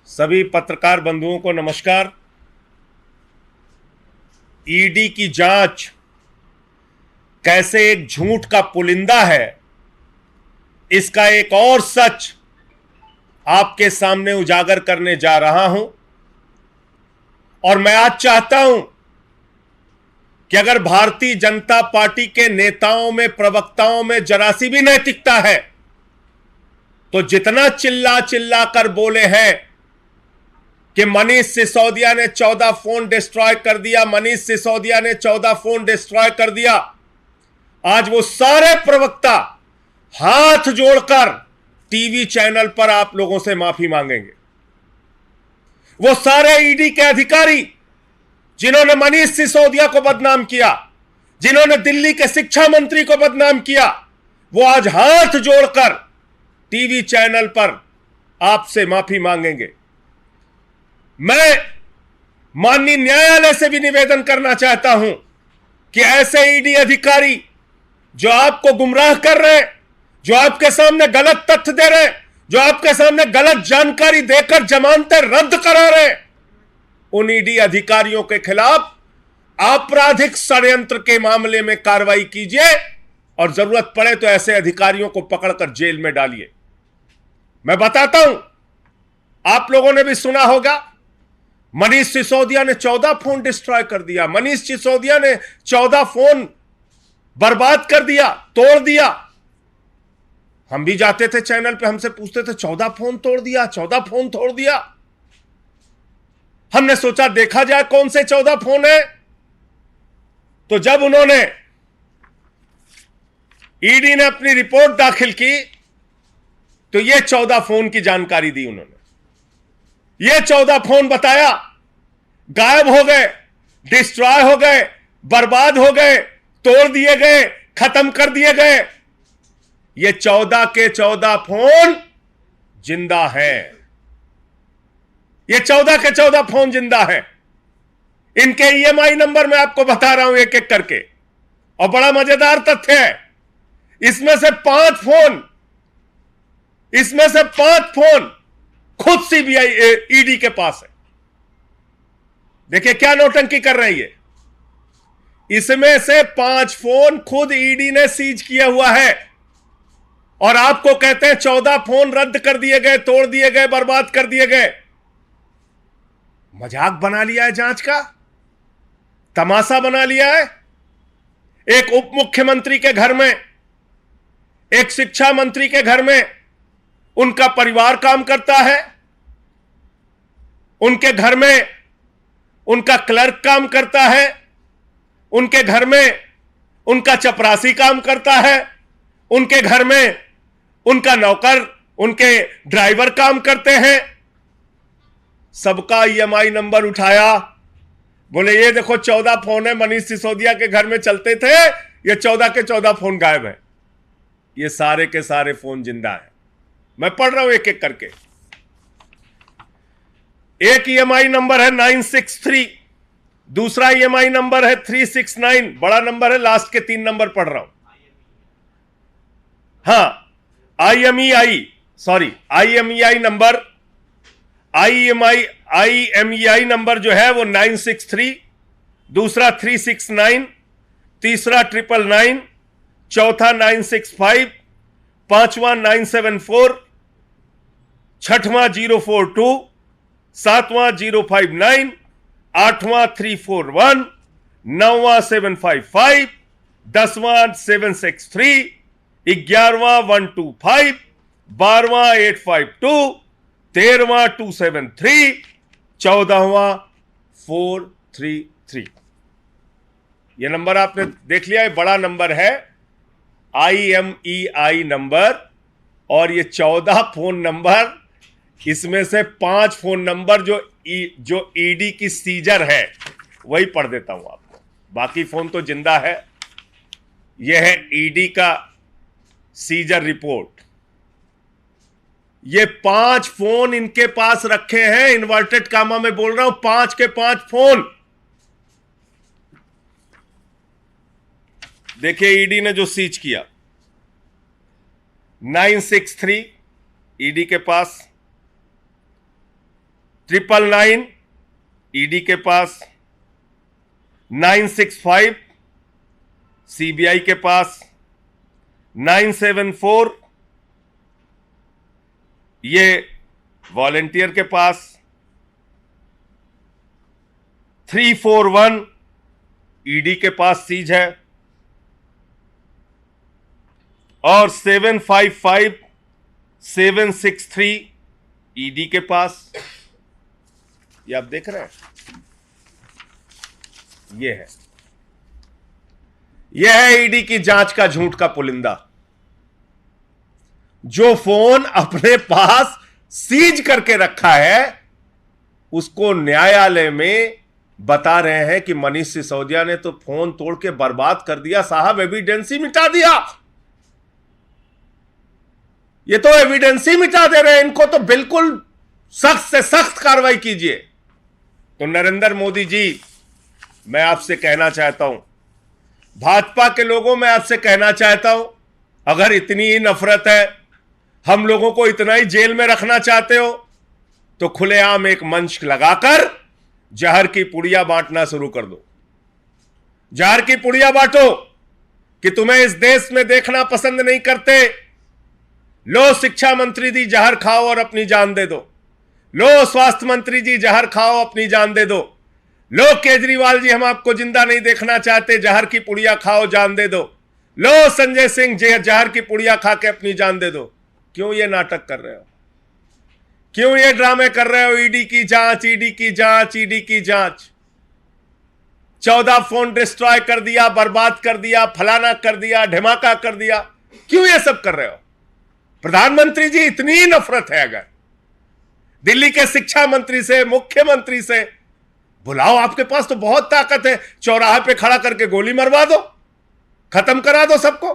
सभी पत्रकार बंधुओं को नमस्कार। ईडी की जांच कैसे एक झूठ का पुलिंदा है, इसका एक और सच आपके सामने उजागर करने जा रहा हूं। और मैं आज चाहता हूं कि अगर भारतीय जनता पार्टी के नेताओं में, प्रवक्ताओं में जरा सी भी नैतिकता है तो जितना चिल्ला चिल्ला कर बोले हैं कि मनीष सिसोदिया ने 14 फोन डिस्ट्रॉय कर दिया, मनीष सिसोदिया ने 14 फोन डिस्ट्रॉय कर दिया, आज वो सारे प्रवक्ता हाथ जोड़कर टीवी चैनल पर आप लोगों से माफी मांगेंगे। वो सारे ईडी के अधिकारी जिन्होंने मनीष सिसोदिया को बदनाम किया, जिन्होंने दिल्ली के शिक्षा मंत्री को बदनाम किया, वो आज हाथ जोड़कर टीवी चैनल पर आपसे माफी मांगेंगे। मैं माननीय न्यायालय से भी निवेदन करना चाहता हूं कि ऐसे ईडी अधिकारी जो आपको गुमराह कर रहे हैं, जो आपके सामने गलत तथ्य दे रहे हैं, जो आपके सामने गलत जानकारी देकर जमानतें रद्द करा रहे हैं, उन ईडी अधिकारियों के खिलाफ आपराधिक षड्यंत्र के मामले में कार्रवाई कीजिए और जरूरत पड़े तो ऐसे अधिकारियों को पकड़कर जेल में डालिए। मैं बताता हूं, आप लोगों ने भी सुना होगा, मनीष सिसोदिया ने 14 फोन डिस्ट्रॉय कर दिया, मनीष सिसोदिया ने 14 फोन बर्बाद कर दिया, तोड़ दिया। हम भी जाते थे चैनल पे, हमसे पूछते थे 14 फोन तोड़ दिया, 14 फोन तोड़ दिया। हमने सोचा देखा जाए कौन से 14 फोन है। तो जब उन्होंने, ईडी ने अपनी रिपोर्ट दाखिल की तो ये 14 फोन की जानकारी दी उन्होंने। ये 14 फोन बताया गायब हो गए, डिस्ट्रॉय हो गए, बर्बाद हो गए, तोड़ दिए गए, खत्म कर दिए गए। ये 14 के 14 फोन जिंदा हैं। ये 14 के 14 फोन जिंदा हैं। इनके ईएमआई नंबर मैं आपको बता रहा हूं एक एक करके। और बड़ा मजेदार तथ्य है, इसमें से 5 फोन खुद सीबीआई ईडी के पास है। देखिए क्या नौटंकी कर रहे हैं ये। इसमें से 5 फोन खुद ईडी ने सीज किया हुआ है और आपको कहते हैं 14 फोन रद्द कर दिए गए, तोड़ दिए गए, बर्बाद कर दिए गए। मजाक बना लिया है जांच का, तमाशा बना लिया है। एक उप मुख्यमंत्री के घर में, एक शिक्षा मंत्री के घर में उनका परिवार काम करता है, उनके घर में उनका क्लर्क काम करता है, उनके घर में उनका चपरासी काम करता है, उनके घर में उनका नौकर, उनके ड्राइवर काम करते हैं। सबका ईएमआई नंबर उठाया, बोले ये देखो 14 फोन है, मनीष सिसोदिया के घर में चलते थे, ये 14 के 14 फोन गायब है। ये सारे के सारे फोन जिंदा है। मैं पढ़ रहा हूं एक एक करके। एक ईएमआई नंबर है 963, दूसरा ईएमआई नंबर है 369, बड़ा नंबर है, लास्ट के 3 नंबर पढ़ रहा हूं। हाँ, आईएमईआई नंबर जो है वो 963, दूसरा 369, तीसरा 999, चौथा 965, पांचवा 974, छठवां 042, सातवां 059, आठवां 341, नौवां 755, 10वां 763, 11वां 125, 12वां 852, 13वां 273, 14वां 433। यह नंबर आपने देख लिया, है बड़ा नंबर है IMEI नंबर। और ये 14 फोन नंबर, इसमें से 5 फोन नंबर जो ईडी की सीजर है वही पढ़ देता हूं आपको, बाकी फोन तो जिंदा है। यह है ईडी का सीजर रिपोर्ट। ये 5 फोन इनके पास रखे हैं, इन्वर्टेड कामा में बोल रहा हूं, 5 के 5 फोन। देखिए ईडी ने जो सीज किया, 963 ईडी के पास, 999 ईडी के पास, 965 सीबीआई के पास, 974 ये वॉलेंटियर के पास, 341 ईडी के पास सीज है और 755 763 ईडी के पास। ये आप देख रहे हैं, यह है ईडी की जांच का झूठ का पुलिंदा, जो फोन अपने पास सीज करके रखा है उसको न्यायालय में बता रहे हैं कि मनीष सिसोदिया ने तो फोन तोड़ के बर्बाद कर दिया साहब, एविडेंस ही मिटा दिया। ये तो एविडेंस ही मिटा दे रहे हैं, इनको तो बिल्कुल सख्त से सख्त कार्रवाई कीजिए। तो नरेंद्र मोदी जी, मैं आपसे कहना चाहता हूं, भाजपा के लोगों में आपसे कहना चाहता हूं, अगर इतनी ही नफरत है, हम लोगों को इतना ही जेल में रखना चाहते हो, तो खुलेआम एक मंच लगाकर जहर की पुड़िया बांटना शुरू कर दो। जहर की पुड़िया बांटो कि तुम्हें इस देश में देखना पसंद नहीं करते। लो शिक्षा मंत्री जी जहर खाओ और अपनी जान दे दो। लो स्वास्थ्य मंत्री जी जहर खाओ, अपनी जान दे दो। लो केजरीवाल जी, हम आपको जिंदा नहीं देखना चाहते, जहर की पुड़िया खाओ, जान दे दो। लो संजय सिंह जहर की पुड़िया खा के अपनी जान दे दो। क्यों ये नाटक कर रहे हो? क्यों ये ड्रामे कर रहे हो? ईडी की जांच, ईडी की जांच, ईडी की जांच। 14 फोन डिस्ट्रॉय कर दिया, बर्बाद कर दिया, फलाना कर दिया, ढिमाका कर दिया। क्यों ये सब कर रहे हो? प्रधानमंत्री जी, इतनी ही नफरत है अगर दिल्ली के शिक्षा मंत्री से, मुख्यमंत्री से बुलाओ, आपके पास तो बहुत ताकत है, चौराहे पे खड़ा करके गोली मरवा दो, खत्म करा दो सबको।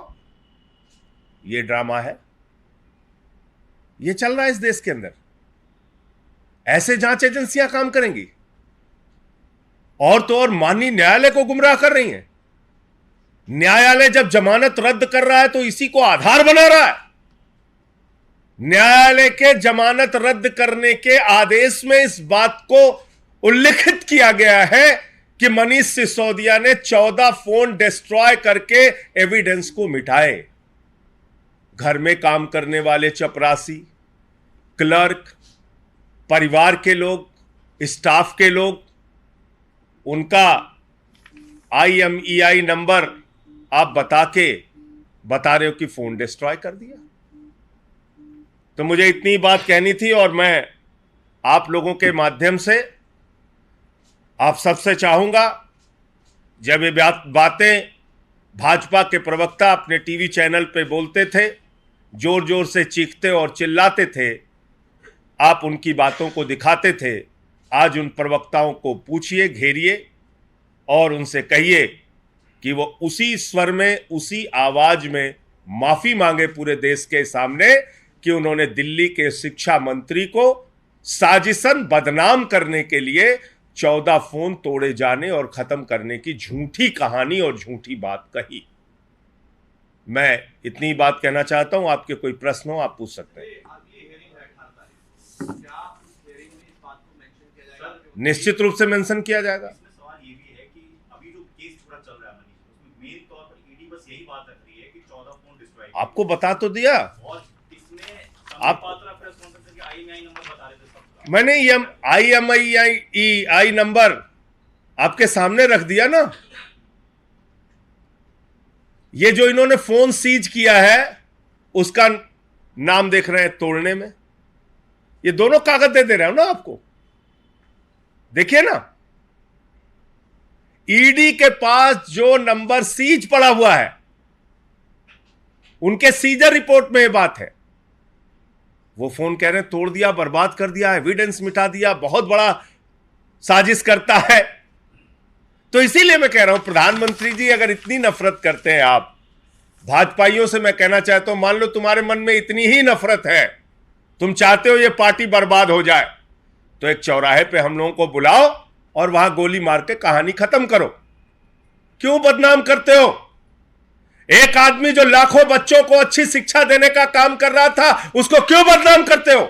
ये ड्रामा है, ये चल रहा है इस देश के अंदर। ऐसे जांच एजेंसियां काम करेंगी और तो और माननीय न्यायालय को गुमराह कर रही हैं। न्यायालय जब जमानत रद्द कर रहा है तो इसी को आधार बना रहा है। न्यायालय के जमानत रद्द करने के आदेश में इस बात को उल्लिखित किया गया है कि मनीष सिसोदिया ने 14 फोन डिस्ट्रॉय करके एविडेंस को मिटाए। घर में काम करने वाले चपरासी, क्लर्क, परिवार के लोग, स्टाफ के लोग, उनका IMEI नंबर आप बता रहे हो कि फोन डिस्ट्रॉय कर दिया। तो मुझे इतनी बात कहनी थी और मैं आप लोगों के माध्यम से आप सबसे चाहूंगा, जब ये बातें भाजपा के प्रवक्ता अपने टीवी चैनल पे बोलते थे, जोर जोर से चीखते और चिल्लाते थे, आप उनकी बातों को दिखाते थे। आज उन प्रवक्ताओं को पूछिए, घेरिए और उनसे कहिए कि वो उसी स्वर में, उसी आवाज में माफी मांगे पूरे देश के सामने कि उन्होंने दिल्ली के शिक्षा मंत्री को साजिशन बदनाम करने के लिए 14 फोन तोड़े जाने और खत्म करने की झूठी कहानी और झूठी बात कही। मैं इतनी बात कहना चाहता हूं। आपके कोई प्रश्न हो आप पूछ सकते हैं। निश्चित रूप से मेंशन किया जाएगा। सवाल ये भी है कि अभी जो केस पूरा चल रहा है मनीष, उसमें मेन तौर पर ईडी बस यही बात रख रही है कि 14 फोन डिस्ट्रॉय। आपको बता तो दिया, और इसमें आप प्रेस कॉन्फ्रेंस के IMEI नंबर बता रहे थे सबका। मैंने IMEI नंबर आपके सामने रख दिया ना। ये जो इन्होंने फोन सीज किया है उसका नाम देख रहे हैं तोड़ने में। ये दोनों कागज दे रहा हूं ना आपको, देखिए ना। ईडी के पास जो नंबर सीज पड़ा हुआ है, उनके सीजर रिपोर्ट में यह बात है। वो फोन कह रहे हैं तोड़ दिया, बर्बाद कर दिया, एविडेंस मिटा दिया, बहुत बड़ा साजिश करता है। तो इसीलिए मैं कह रहा हूं, प्रधानमंत्री जी, अगर इतनी नफरत करते हैं आप, भाजपाइयों से मैं कहना चाहता हूं, मान लो तुम्हारे मन में इतनी ही नफरत है, तुम चाहते हो ये पार्टी बर्बाद हो जाए, तो एक चौराहे पे हम लोगों को बुलाओ और वहां गोली मार के कहानी खत्म करो। क्यों बदनाम करते हो? एक आदमी जो लाखों बच्चों को अच्छी शिक्षा देने का काम कर रहा था, उसको क्यों बदनाम करते हो?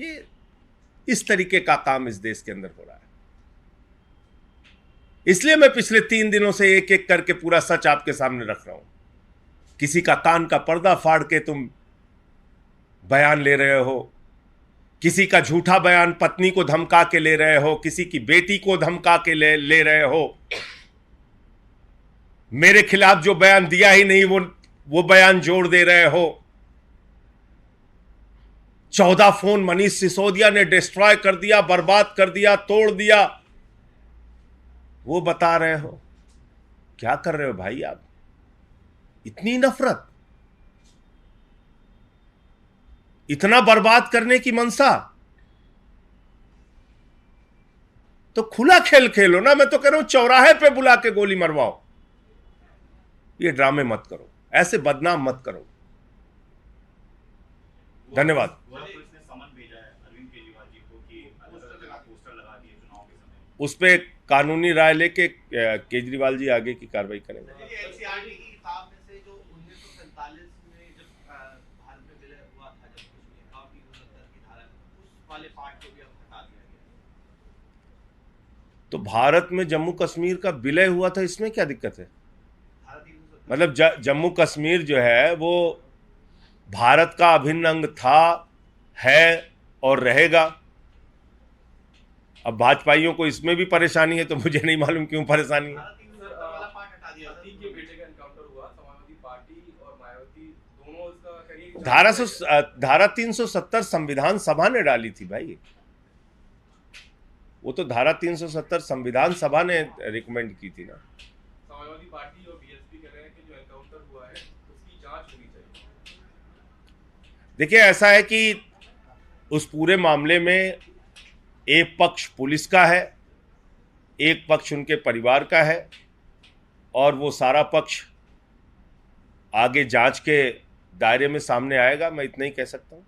ये इस तरीके का काम इस देश के अंदर हो रहा है। इसलिए मैं पिछले 3 दिनों से एक एक करके पूरा सच आपके सामने रख रहा हूं। किसी का कान का पर्दा फाड़ के तुम बयान ले रहे हो, किसी का झूठा बयान पत्नी को धमका के ले रहे हो, किसी की बेटी को धमका के ले रहे हो, मेरे खिलाफ जो बयान दिया ही नहीं वो बयान जोड़ दे रहे हो। 14 फोन मनीष सिसोदिया ने डिस्ट्रॉय कर दिया, बर्बाद कर दिया, तोड़ दिया, वो बता रहे हो। क्या कर रहे हो भाई आप? इतनी नफरत, इतना बर्बाद करने की मनसा, तो खुला खेल खेलो ना। मैं तो कह रहा हूं चौराहे पे बुला के गोली मरवाओ। ये ड्रामे मत करो, ऐसे बदनाम मत करो। धन्यवाद। पुलिस ने समन भेजा है अरविंद केजरीवाल जी को कि अलग-अलग पोस्टर लगा दिए चुनाव के समय। उस पे कानूनी राय लेके केजरीवाल जी आगे की कार्रवाई करेंगे। एनसीईआरटी की किताब में से जो 1947 में जब भारत में विलय हुआ था, जब कश्मीर का 370 की धारा, उस वाले पार्ट को भी अब हटा दिया गया। तो भारत में जम्मू कश्मीर का विलय हुआ था, इसमें क्या दिक्कत है? धारा 370 मतलब जम्मू कश्मीर जो है वो भारत का अभिन्न अंग था, है और रहेगा। अब भाजपाइयों को इसमें भी परेशानी है, तो मुझे नहीं मालूम क्यों परेशानी है। धारा 370 वाला पार्ट हटा दिया। पति के बेटे का एनकाउंटर हुआ, समाजवादी पार्टी और मायावती दोनों इसका करीब धारा 370 संविधान सभा ने डाली थी भाई। वो तो धारा 370 संविधान सभा ने रिकमेंड की थी ना। समाजवादी पार्टी और बीएसपी कह रहे हैं कि जो एनकाउंटर हुआ है उसकी जांच होनी चाहिए। देखिए, ऐसा है कि उस पूरे मामले में एक पक्ष पुलिस का है, एक पक्ष उनके परिवार का है, और वो सारा पक्ष आगे जांच के दायरे में सामने आएगा। मैं इतना ही कह सकता हूं।